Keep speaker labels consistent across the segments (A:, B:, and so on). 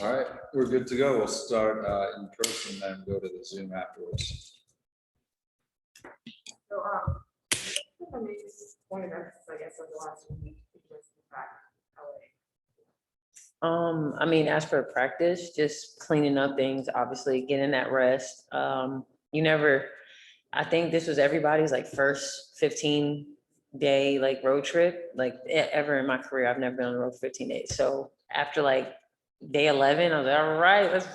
A: All right, we're good to go. We'll start in person, then go to the Zoom afterwards.
B: So, I mean, this is point of emphasis, I guess, of the last week, because the fact, LA.
C: I mean, as for practice, just cleaning up things, obviously getting that rest. I think this was everybody's like first 15-day like road trip, like ever in my career. I've never been on the road for 15 days. So after like day 11, I was like, all right, let's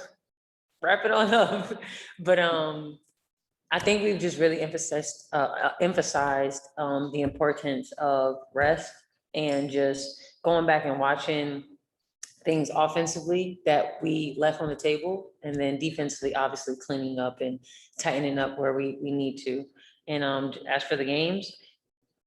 C: wrap it on up. But I think we've just really emphasized the importance of rest and just going back and watching things offensively that we left on the table, and then defensively, obviously cleaning up and tightening up where we need to. And as for the games,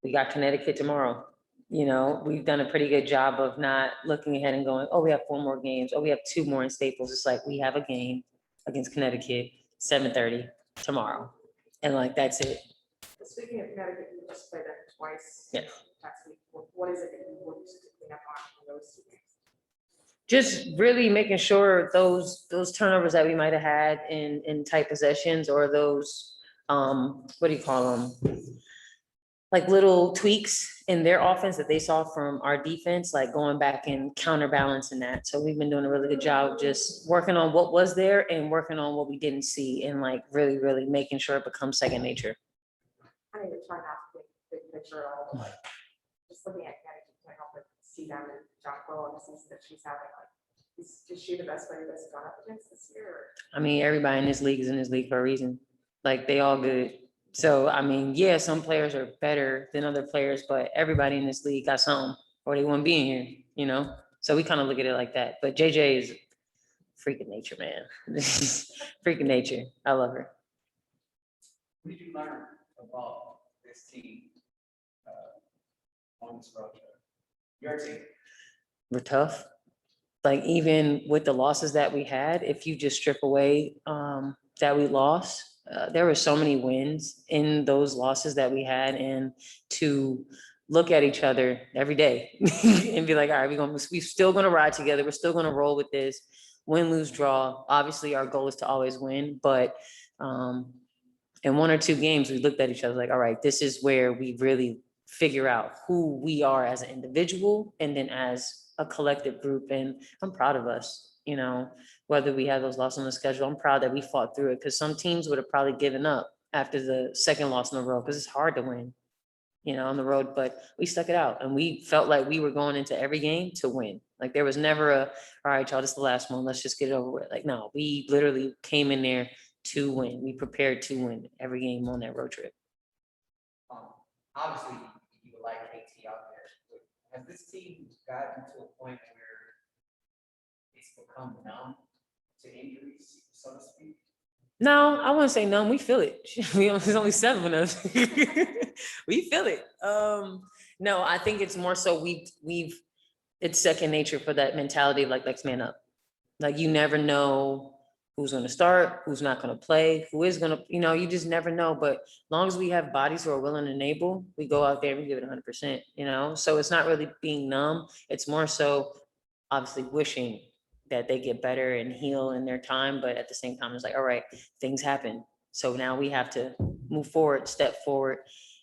C: we got Connecticut tomorrow. You know, we've done a pretty good job of not looking ahead and going, oh, we have 4 more games. Oh, we have 2 more in Staples. It's like, we have a game against Connecticut, 7:30 tomorrow. And like, that's it.
B: Speaking of Connecticut, you just played them twice.
C: Yes.
B: Last week. What is it that you want to clean up on those 2 games?
C: Just really making sure those turnovers that we might have had in tight possessions, or those, what do you call them? Like little tweaks in their offense that they saw from our defense, like going back and counterbalancing that. So we've been doing a really good job of just working on what was there and working on what we didn't see, and like really, really making sure it becomes second nature.
B: I think you're trying not to think big picture at all, but just looking at Connecticut, can help it see them and Jonquil and the season that she's having, like, is she the best player that's gone up against this year? Or?
C: I mean, everybody in this league is in this league for a reason. Like, they all good. So, I mean, yeah, some players are better than other players, but everybody in this league got something, or they wouldn't be in here, you know? So we kind of look at it like that. But JJ is freaking nature, man. Freaking nature. I love her.
D: What did you learn about this team on this road trip? Your team.
C: We're tough. Like, even with the losses that we had, if you just strip away that we lost, there were so many wins in those losses that we had, and to look at each other every day and be like, all right, we're still gonna ride together. We're still gonna roll with this, win, lose, draw. Obviously, our goal is to always win, but in 1 or 2 games, we looked at each other like, all right, this is where we really figure out who we are as an individual and then as a collective group. And I'm proud of us, you know, whether we had those losses on the schedule. I'm proud that we fought through it, because some teams would have probably given up after the second loss in a row, because it's hard to win, you know, on the road. But we stuck it out, and we felt like we were going into every game to win. Like, there was never all right, y'all, this is the last one, let's just get it over with. Like, no, we literally came in there to win. We prepared to win every game on that road trip.
D: Obviously, you would like KT out there. But has this team gotten to a point where it's become numb to injuries, so to speak?
C: No, I wouldn't say none. We feel it. There's only 7 of us. We feel it. No, I think it's more so it's second nature for that mentality of like, next man up. Like, you never know who's going to start, who's not going to play, who is going to, you know, you just never know. But as long as we have bodies who are willing and able, we go out there and we give it 100%, you know? So it's not really being numb. It's more so obviously wishing that they get better and heal in their time. But at the same time, it's like, all right, things happen. So now we have to move forward, step forward.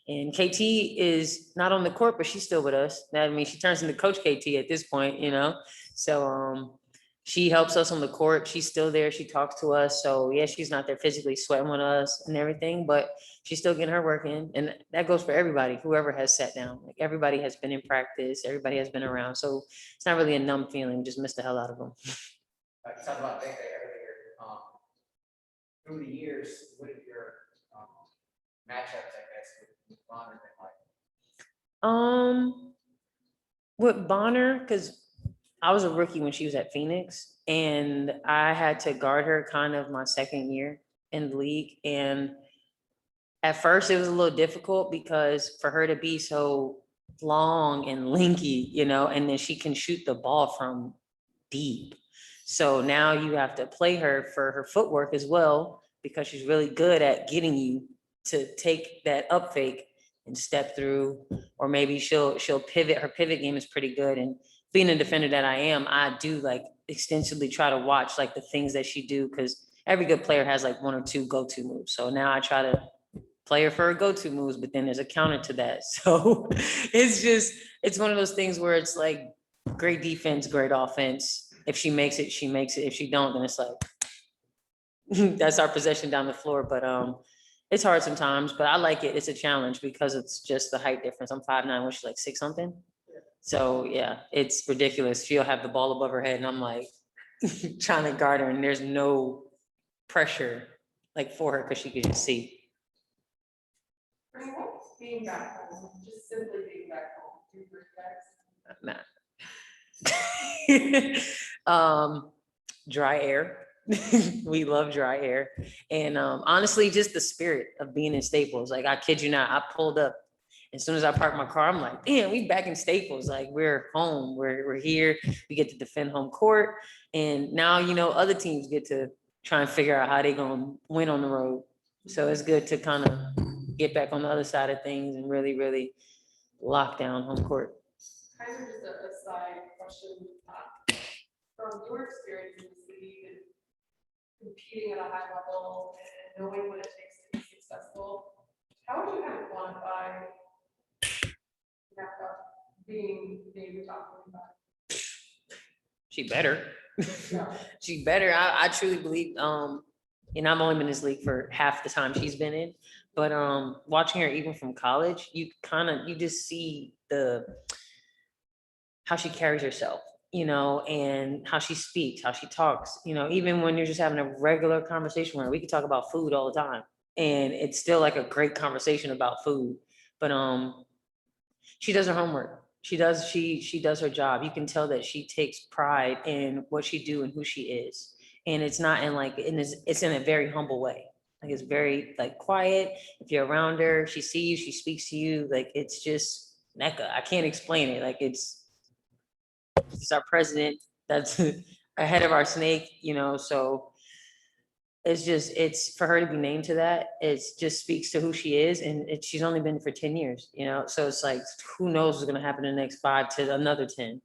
C: And KT is not on the court, but she's still with us. That, I mean, she turns into Coach KT at this point, you know? So she helps us on the court. She's still there. She talks to us. So yeah, she's not there physically sweating with us and everything, but she's still getting her work in. And that goes for everybody, whoever has sat down. Like, everybody has been in practice. Everybody has been around. So it's not really a numb feeling. Just miss the hell out of them.
D: You talked about that earlier. Through the years, what have your matchups, I guess, with Bonner been like?
C: With Bonner, because I was a rookie when she was at Phoenix, and I had to guard her kind of my second year in the league. And at first it was a little difficult because for her to be so long and lanky, you know, and then she can shoot the ball from deep. So now you have to play her for her footwork as well, because she's really good at getting you to take that up fake and step through, or maybe she'll pivot. Her pivot game is pretty good, and being a defender that I am, I do like extensively try to watch like the things that she do, because every good player has like one or two go-to moves. So now I try to play her for her go-to moves, but then there's a counter to that. So it's one of those things where it's like great defense, great offense. If she makes it, she makes it. If she don't, then it's like, that's our possession down the floor. But it's hard sometimes, but I like it. It's a challenge because it's just the height difference. I'm 5'9", when she's like 6 something. So yeah, it's ridiculous. She'll have the ball above her head and I'm like trying to guard her, and there's no pressure like for her because she can just see.
B: Brittany, what's being back home, just simply being back home, do you respect?
C: Dry air. We love dry air. And honestly, just the spirit of being in Staples. Like, I kid you not, I pulled up. As soon as I parked my car, I'm like, damn, we back in Staples. Like, we're home. We're here. We get to defend home court. And now, you know, other teams get to try and figure out how they gonna win on the road. So it's good to kind of get back on the other side of things and really, really lock down home court.
E: Kind of just a side question, from your experience in this league and competing at a high level and knowing what it takes to be successful, how would you kind of quantify NECA being maybe talking about?
C: She better.
E: Yeah.
C: She better. I truly believe, and I've only been in this league for half the time she's been in, but watching her even from college, you just see how she carries herself, you know, and how she speaks, how she talks, you know, even when you're just having a regular conversation where we could talk about food all the time and it's still like a great conversation about food. But she does her homework. She does her job. You can tell that she takes pride in what she do and who she is. And it's not in like, it's in a very humble way. Like, it's very like quiet. If you're around her, she sees you, she speaks to you. Like, it's just NECA. I can't explain it. Like, it's our president. That's ahead of our snake, you know, so it's for her to be named to that. It just speaks to who she is. And she's only been for 10 years, you know, so it's like, who knows what's going to happen in the next 5 to another 10,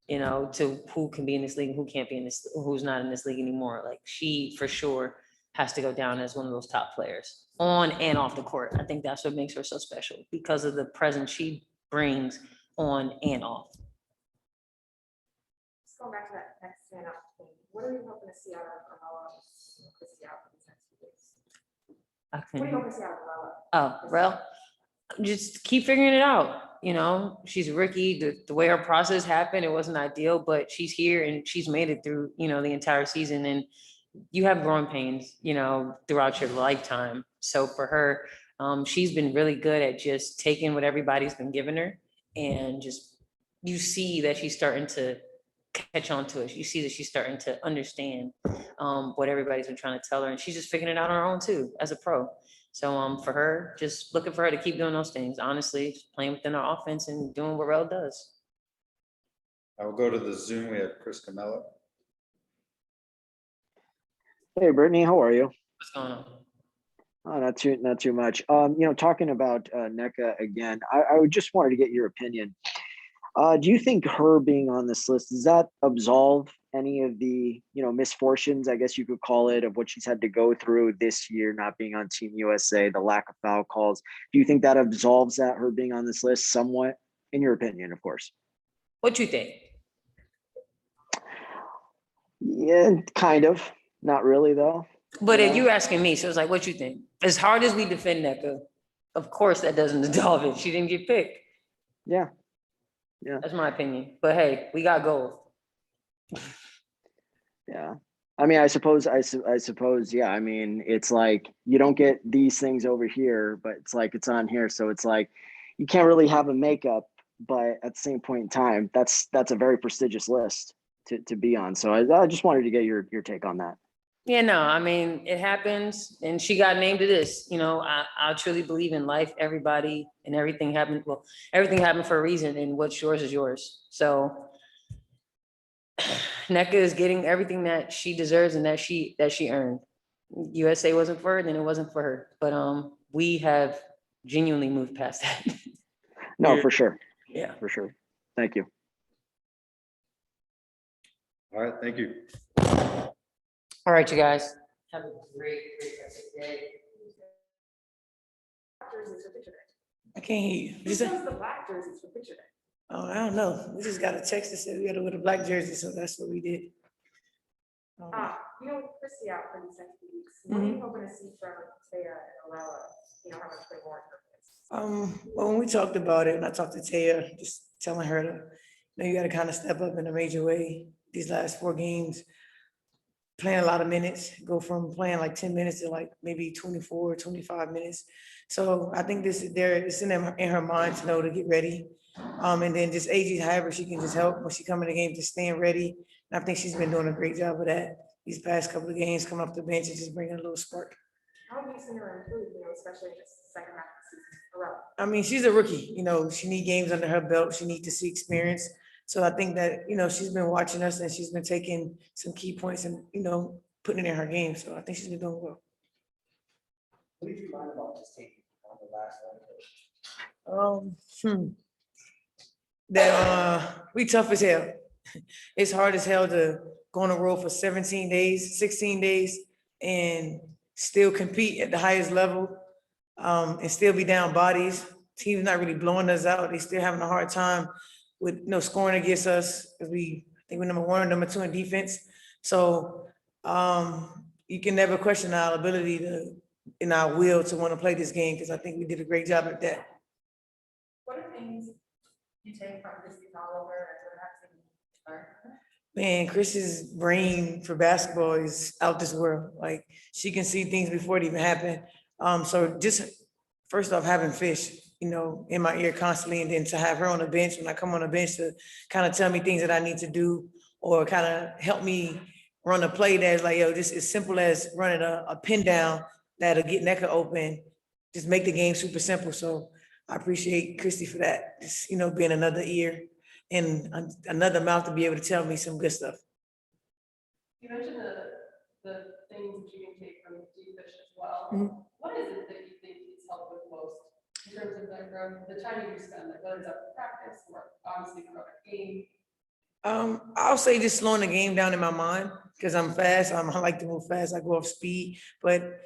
C: you know, to who can be in this league and who can't be in this, who's not in this league anymore. Like, she for sure has to go down as one of those top players on and off the court. I think that's what makes her so special, because of the presence she brings on and off.
B: Just going back to that next man up thing, what are you hoping to see out of Arella, Chrissy out for these next few weeks?
C: I
B: What are you
C: can,
B: hoping to see out of Arella?
C: oh, well, just keep figuring it out. You know, she's a rookie. The way her process happened, it wasn't ideal, but she's here and she's made it through, you know, the entire season. And you have growing pains, you know, throughout your lifetime. So for her, she's been really good at just taking what everybody's been giving her, and just, you see that she's starting to catch on to it. You see that she's starting to understand what everybody's been trying to tell her, and she's just figuring it out on her own too, as a pro. So for her, just looking for her to keep doing those things, honestly, just playing within our offense and doing what Rel does.
A: I will go to the Zoom. We have Chris Camello.
F: Hey, Brittany, how are you?
C: What's going on?
F: Oh, not too much. You know, talking about NECA again, I would just wanted to get your opinion. Do you think her being on this list, does that absolve any of the, you know, misfortunes, I guess you could call it, of what she's had to go through this year, not being on Team USA, the lack of foul calls? Do you think that absolves that, her being on this list somewhat, in your opinion, of course?
C: What you think?
F: Yeah, kind of. Not really, though.
C: But if
F: Yeah.
C: you asking me, so it's like, what you think? As hard as we defend NECA, of course that doesn't absolve it. She didn't get picked.
F: Yeah.
C: That's my opinion. But hey, we got gold.
F: Yeah. I mean, I suppose, yeah. I mean, it's like, you don't get these things over here, but it's like, it's on here. So it's like, you can't really have a makeup, but at the same point in time, that's a very prestigious list to be on. So I just wanted to get your take on that.
C: Yeah, no, I mean, it happens, and she got named to this. You know, I truly believe in life, everybody and everything happened. Well, everything happened for a reason, and what's yours is yours. So NECA is getting everything that she deserves and that she earned. USA wasn't for her, then it wasn't for her. But we have genuinely moved past that.
F: No, for sure.
C: Yeah.
F: For sure. Thank you.
A: All right, thank you.
C: All right, you guys. Have a great rest of the day.
B: Jerseys for picture day.
G: I can't hear you.
B: Who
G: You said-
B: chose the black jerseys for picture day?
G: Oh, I don't know. We just got a text that said we gotta wear the black jersey, so that's what we did.
B: You know, Christy out for these next few weeks. What are you hoping to see from Taya and Orella? You know, how much they more in her place?
G: Well, when we talked about it, and I talked to Taya, just telling her to, you gotta kind of step up in a major way these last 4 games. Playing a lot of minutes, go from playing like 10 minutes to like maybe 24, 25 minutes. So I think it's in her mind to know to get ready. And then just AG, however she can just help when she come in the game, just staying ready. And I think she's been doing a great job of that. These past couple of games, coming off the bench and just bringing a little spark.
B: How have you seen her improve, you know, especially in this second half of the season? Orella.
G: I mean, she's a rookie, she need games under her belt. She need to see experience. So I think that, she's been watching us and she's been taking some key points and, putting it in her game. So I think she's been doing well.
D: What did you learn about this team on the last one?
G: That we tough as hell. It's hard as hell to go on the road for 17 days, 16 days and still compete at the highest level. And still be down bodies. Team's not really blowing us out. They still having a hard time with scoring against us. Cause I think we're number 1 or number 2 in defense. So you can never question our ability in our will to want to play this game, because I think we did a great job at that.
B: What are things you take from Christy Oliver and what have you learned from her?
G: Man, Chris's brain for basketball is out this world. Like, she can see things before it even happen. So just first off, having Fish, in my ear constantly, and then to have her on the bench when I come on the bench to kind of tell me things that I need to do or kind of help me run a play that's like, just as simple as running a pin down that'll get NECA open, just make the game super simple. So I appreciate Christy for that. Just, being another ear and another mouth to be able to tell me some good stuff.
E: You mentioned the things that you can take from Deep Fish as well.
G: Mhm.
E: What is it that you think he's helped with most in terms of their growth, the time you spend, like whether it's up practice or obviously throughout a game?
G: I'll say just slowing the game down in my mind, because I'm fast. I like to move fast. I go off speed, but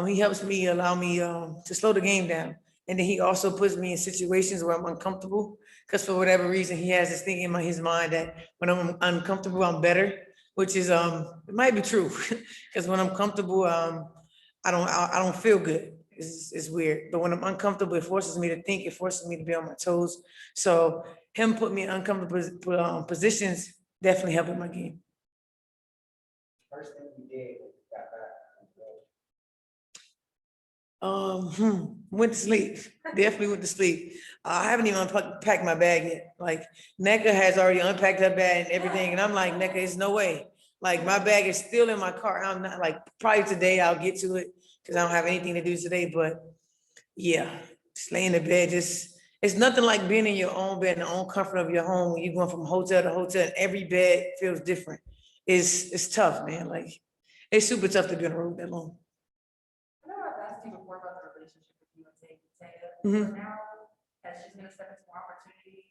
G: he helps me, allow me to slow the game down. And then he also puts me in situations where I'm uncomfortable, because for whatever reason, he has this thing in his mind that when I'm uncomfortable, I'm better, which is, it might be true. Because when I'm comfortable, I don't feel good. It's weird. But when I'm uncomfortable, it forces me to think, it forces me to be on my toes. So him put me in uncomfortable positions definitely helped with my game.
D: First thing you did when you got back.
G: Went to sleep. Definitely went to sleep. I haven't even unpacked my bag yet. Like, NECA has already unpacked her bag and everything, and I'm like, NECA, there's no way. Like, my bag is still in my car. I'm not, like, probably today I'll get to it because I don't have anything to do today. But yeah, just lay in the bed. It's nothing like being in your own bed, in the own comfort of your home. When you're going from hotel to hotel, and every bed feels different. It's tough, man. Like, it's super tough to be on the road that long.
B: I know I've asked you before about the relationship with you and Taya,
G: Mhm.
B: but now, as she's gonna step into more opportunity,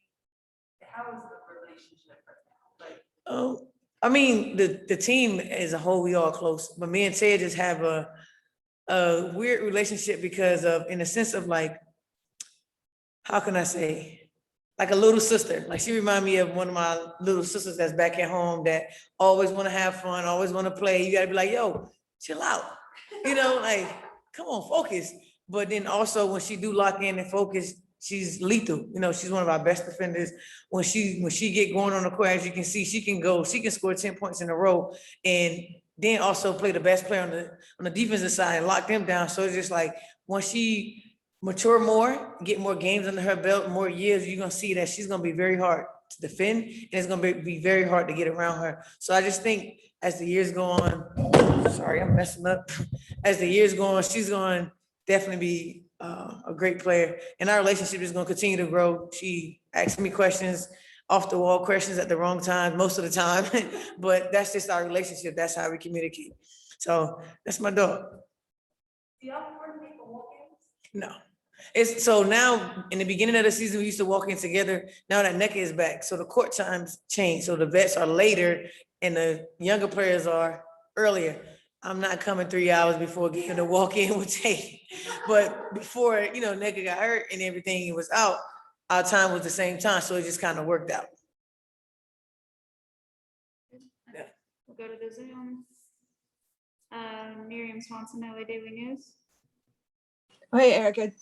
B: how is the relationship right now? Like,
G: I mean, the team as a whole, we all close, but me and Ted just have a weird relationship because of, in a sense of like, how can I say, like a little sister. Like, she remind me of one of my little sisters that's back at home that always want to have fun, always want to play. You gotta be like, yo, chill out. Like, come on, focus. But then also when she do lock in and focus, she's lethal. She's one of our best defenders. When she get going on the court, as you can see, she can score 10 points in a row, and then also play the best player on the defensive side and lock them down. So it's just like, once she mature more, get more games under her belt, more years, you're gonna see that she's gonna be very hard to defend, and it's gonna be very hard to get around her. So I just think as the years go on, sorry, I'm messing up. As the years go on, she's gonna definitely be a great player, and our relationship is gonna continue to grow. She asks me questions, off the wall questions at the wrong time, most of the time, but that's just our relationship. That's how we communicate. So that's my dog.
B: do y'all coordinate for walk-ins?
G: No. It's so now in the beginning of the season, we used to walk in together. Now that NECA is back, so the court times change. So the vets are later and the younger players are earlier. I'm not coming 3 hours before a game to walk in with tape. But before, Nneka got hurt and everything was out, our time was the same time, so it just kind of worked out.
H: We'll go to the Zoom. Miriam Swanson, LA Daily News.
I: Hey, Erica.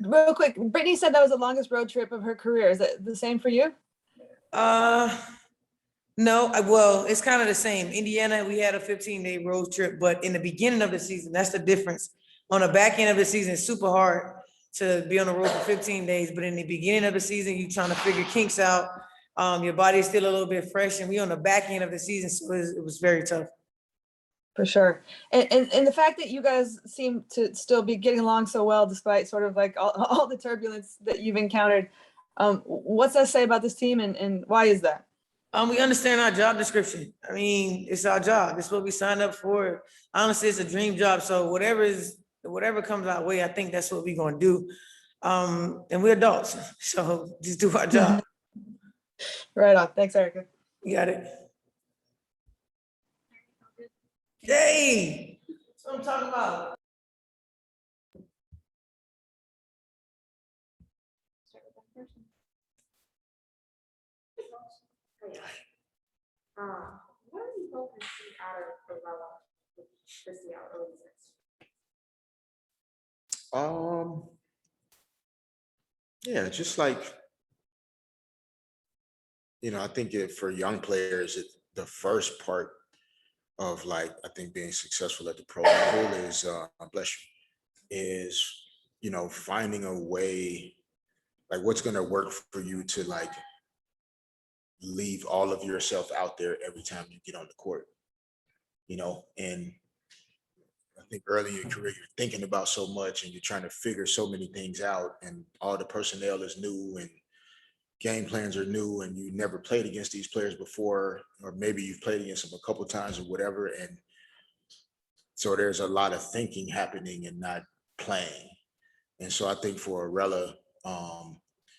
I: Real quick, Brittany said that was the longest road trip of her career. Is it the same for you?
G: No, well, it's kind of the same. Indiana, we had a 15-day road trip, but in the beginning of the season, that's the difference. On the back end of the season, it's super hard to be on the road for 15 days, but in the beginning of the season, you're trying to figure kinks out. Your body is still a little bit fresh, and we on the back end of the season, so it was very tough.
I: For sure. And the fact that you guys seem to still be getting along so well, despite sort of like all the turbulence that you've encountered, what's that say about this team, and why is that?
G: We understand our job description. I mean, it's our job. It's what we signed up for. Honestly, it's a dream job. So whatever comes our way, I think that's what we're gonna do. And we're adults, so just do our job.
I: Right on. Thanks, Erica.
G: You got it. Hey, that's what I'm talking about.
H: Start with that person.
B: What are you hoping to see out of Corella with Christie out early next year?
J: Yeah, just like, I think for young players, the first part of like, I think being successful at the pro level is, bless you, is, finding a way, like what's going to work for you to like leave all of yourself out there every time you get on the court, and I think early in your career, you're thinking about so much and you're trying to figure so many things out, and all the personnel is new and game plans are new, and you never played against these players before, or maybe you've played against them a couple of times or whatever. And so there's a lot of thinking happening and not playing. And so I think for Arella,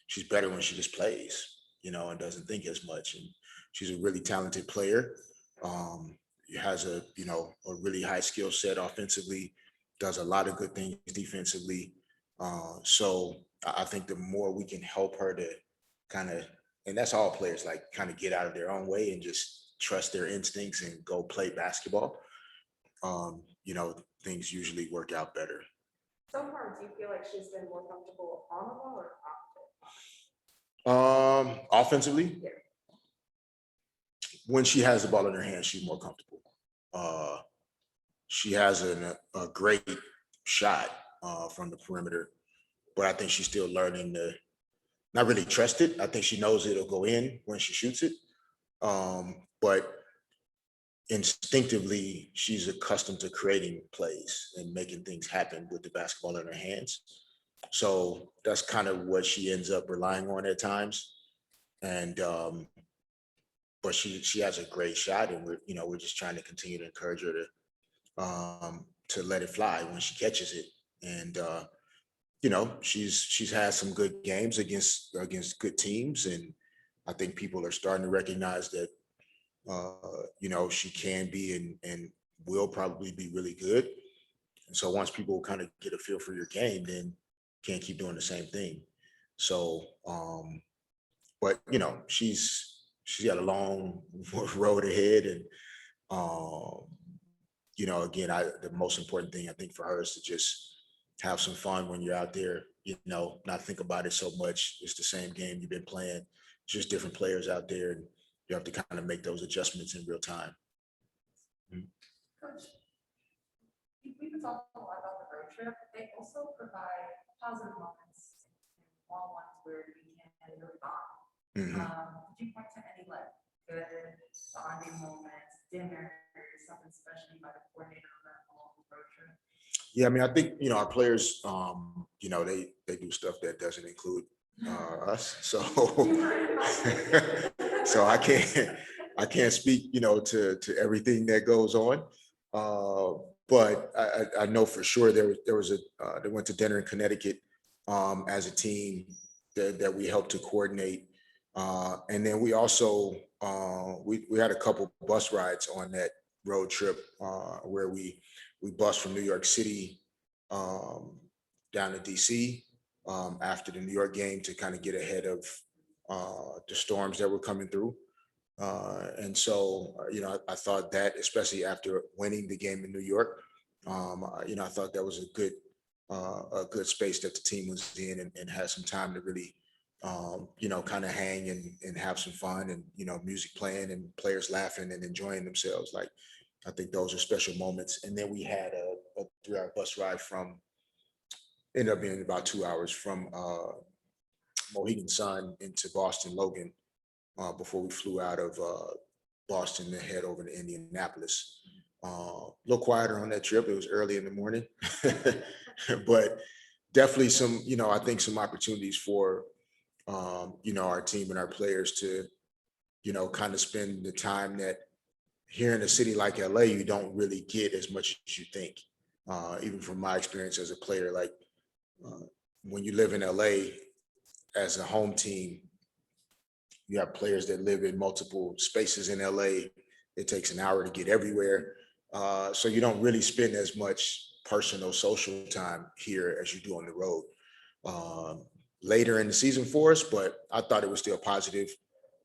J: she's better when she just plays, and doesn't think as much. And she's a really talented player. Has a really high skill set offensively, does a lot of good things defensively. So I think the more we can help her to kind of, and that's all players, like kind of get out of their own way and just trust their instincts and go play basketball, things usually work out better.
B: So far, do you feel like she's been more comfortable on the ball or off the ball?
J: Offensively,
B: Yeah.
J: when she has the ball in her hand, she's more comfortable. She has a great shot from the perimeter, but I think she's still learning to not really trust it. I think she knows it'll go in when she shoots it, but instinctively, she's accustomed to creating plays and making things happen with the basketball in her hands. So that's kind of what she ends up relying on at times. And but she has a great shot, and we're just trying to continue to encourage her to let it fly when she catches it. And she's had some good games against good teams, and I think people are starting to recognize that she can be and will probably be really good. And so once people kind of get a feel for your game, then you can't keep doing the same thing. So but she's got a long road ahead, and again, the most important thing I think for her is to just have some fun when you're out there, not think about it so much. It's the same game you've been playing, just different players out there, and you have to kind of make those adjustments in real time.
B: Coach, we've been talking a lot about the road trip. They also provide positive moments and small ones where we can really bond. Did you point to any like good bonding moments, dinner, something special by the coordinator on that whole road trip?
J: Yeah, I mean, I think our players, they do stuff that doesn't include us, so so I can't speak, to everything that goes on, but I know for sure there was they went to dinner in Connecticut as a team that we helped to coordinate, and then we also we had a couple bus rides on that road trip where we bused from New York City down to DC after the New York game to kind of get ahead of the storms that were coming through. And so, I thought that, especially after winning the game in New York, I thought that was a good space that the team was in and had some time to really, kind of hang and have some fun and, music playing and players laughing and enjoying themselves. Like, I think those are special moments. And then we had a 3-hour bus ride ended up being about 2 hours from Mohegan Sun into Boston Logan before we flew out of Boston to head over to Indianapolis. A little quieter on that trip. It was early in the morning, but definitely some, I think some opportunities for, our team and our players to, kind of spend the time that here in a city like LA, you don't really get as much as you think. Even from my experience as a player, like when you live in LA as a home team, you have players that live in multiple spaces in LA. It takes an hour to get everywhere. So you don't really spend as much personal social time here as you do on the road. Later in the season for us, but I thought it was still positive.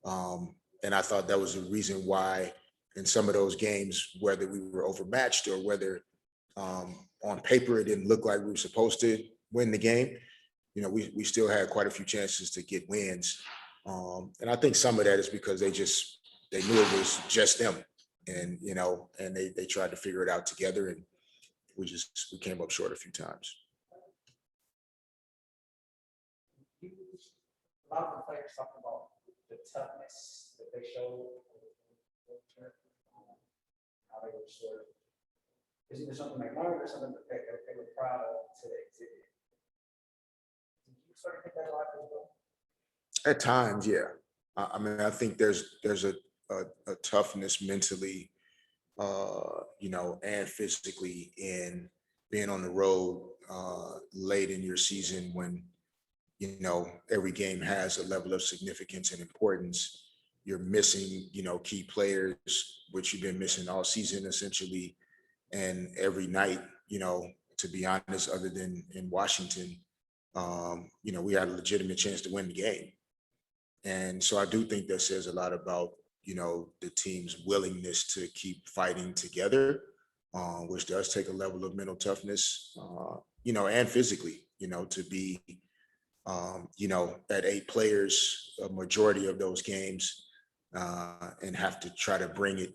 J: And I thought that was the reason why in some of those games, whether we were overmatched or whether on paper it didn't look like we were supposed to win the game, we still had quite a few chances to get wins. And I think some of that is because they knew it was just them, and and they tried to figure it out together, and we came up short a few times.
D: A lot of the players talk about the toughness that they showed. How they were sort of, is either something like learned or something that they were proud of to exhibit. Did you sort of think that a lot as well?
J: At times, yeah. I mean, I think there's a toughness mentally, and physically in being on the road late in your season when, every game has a level of significance and importance. You're missing, key players, which you've been missing all season essentially. And every night, to be honest, other than in Washington, we had a legitimate chance to win the game. And so I do think that says a lot about, the team's willingness to keep fighting together, which does take a level of mental toughness, and physically, to be, at 8 players, a majority of those games, and have to try to bring it,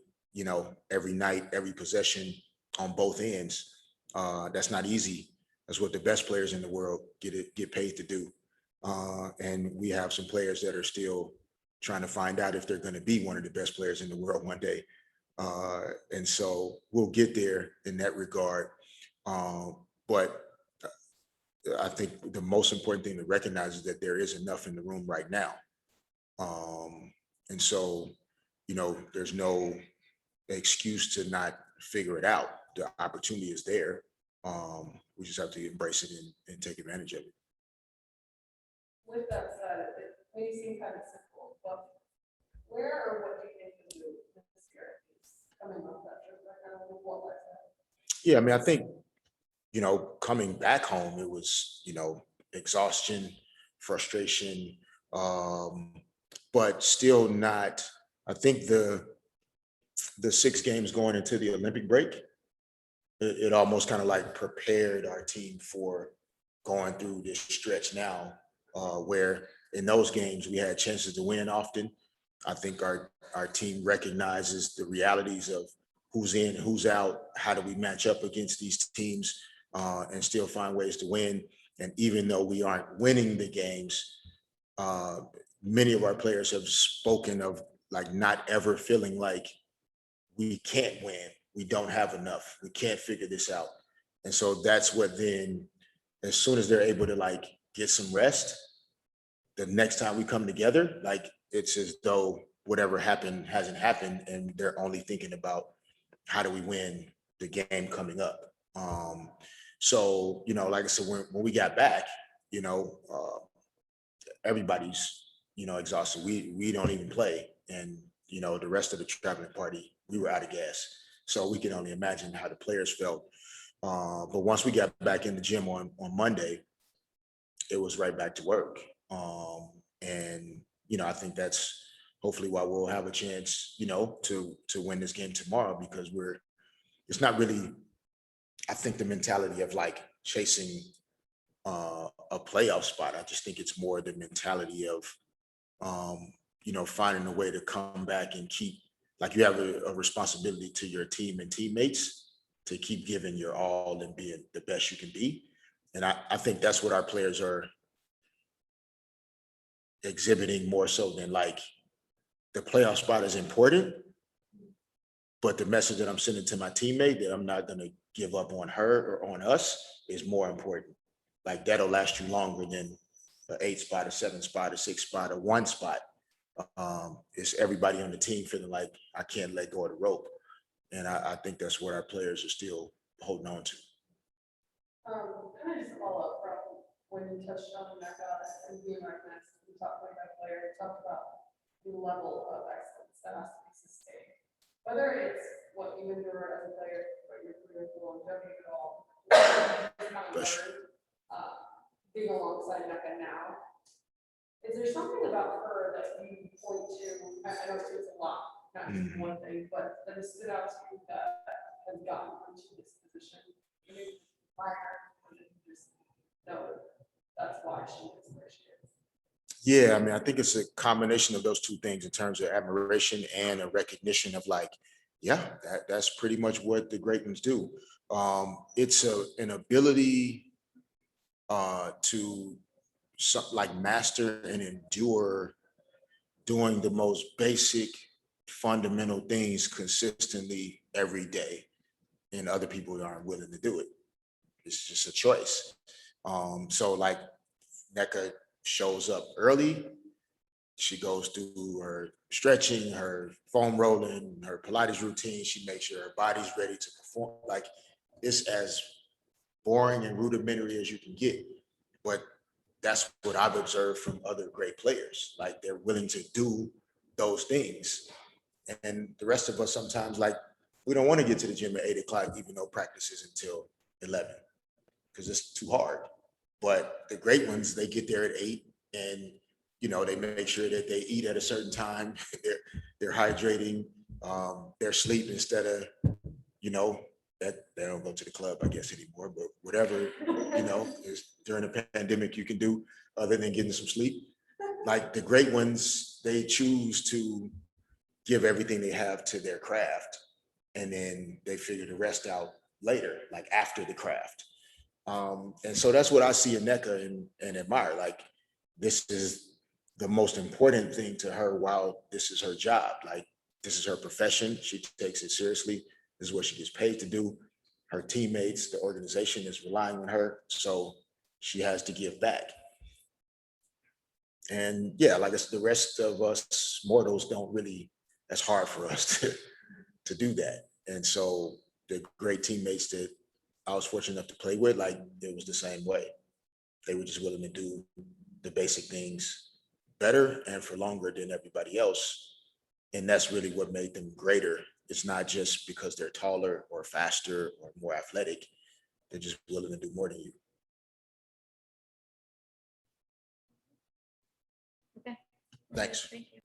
J: every night, every possession on both ends. That's not easy. That's what the best players in the world get paid to do. And we have some players that are still trying to find out if they're going to be one of the best players in the world one day. And so we'll get there in that regard. But I think the most important thing to recognize is that there is enough in the room right now. And so, there's no excuse to not figure it out. The opportunity is there. We just have to embrace it and take advantage of it.
E: With that said, it may seem kind of simple, but where or what do you think the new spirit is coming off that trip right now? What was that?
J: Yeah, I mean, I think, coming back home, it was, exhaustion, frustration, but still not, I think the 6 games going into the Olympic break, it almost kind of like prepared our team for going through this stretch now, where in those games we had chances to win often. I think our team recognizes the realities of who's in, who's out, how do we match up against these teams and still find ways to win. And even though we aren't winning the games, many of our players have spoken of like not ever feeling like we can't win, we don't have enough, we can't figure this out. And so that's what then, as soon as they're able to like get some rest, the next time we come together, like it's as though whatever happened hasn't happened, and they're only thinking about how do we win the game coming up. So, like I said, when we got back, everybody's, exhausted. We don't even play. And, you know, the rest of the traveling party, we were out of gas. So we can only imagine how the players felt. But once we got back in the gym on Monday, it was right back to work. And, you know, I think that's hopefully why we'll have a chance, you know, to win this game tomorrow, because it's not really, I think, the mentality of like chasing a playoff spot. I just think it's more the mentality of, you know, finding a way to come back and keep, like, you have a responsibility to your team and teammates to keep giving your all and being the best you can be. And I think that's what our players are exhibiting more so than like the playoff spot is important, but the message that I'm sending to my teammate that I'm not going to give up on her or on us is more important. Like, that'll last you longer than an 8 spot, a 7 spot, a 6 spot, a 1 spot. It's everybody on the team feeling like I can't let go of the rope. And I think that's what our players are still holding on to.
E: Kind of just follow up from when you touched on Mecca and being recognized, you talked about that player, talked about the level of excellence that has to be sustained. Whether it's what you endure as a player, what your career is, longevity at all, being alongside Mecca now, is there something about her that you point to? I know it's a lot, not just one thing, but that has stood out to you that has gotten her to this position. You admire her, and you just know that's why she is where she is.
J: Yeah, I mean, I think it's a combination of those two things in terms of admiration and a recognition of like, yeah, that's pretty much what the great ones do. It's an ability to like master and endure doing the most basic fundamental things consistently every day, and other people aren't willing to do it. It's just a choice. So like NECA shows up early, she goes through her stretching, her foam rolling, her Pilates routine, she makes sure her body's ready to perform. Like, it's as boring and rudimentary as you can get, but that's what I've observed from other great players. Like, they're willing to do those things. And the rest of us sometimes, like, we don't want to get to the gym at 8 o'clock, even though practice is until 11, because it's too hard. But the great ones, they get there at 8, and, you know, they make sure that they eat at a certain time. they're hydrating, their sleep, instead of, you know, that they don't go to the club, I guess, anymore, but whatever, you know, is during a pandemic you can do other than getting some sleep. Like, the great ones, they choose to give everything they have to their craft, and then they figure the rest out later, like after the craft. And so that's what I see in NECA and admire. Like, this is the most important thing to her while this is her job. Like, this is her profession. She takes it seriously. This is what she gets paid to do. Her teammates, the organization is relying on her, so she has to give back. And yeah, like, it's the rest of us mortals don't really, that's hard for us to do that. And so the great teammates that I was fortunate enough to play with, like, it was the same way. They were just willing to do the basic things better and for longer than everybody else. And that's really what made them greater. It's not just because they're taller or faster or more athletic. They're just willing to do more than you.
H: Okay.
J: Thanks.
H: Thank you.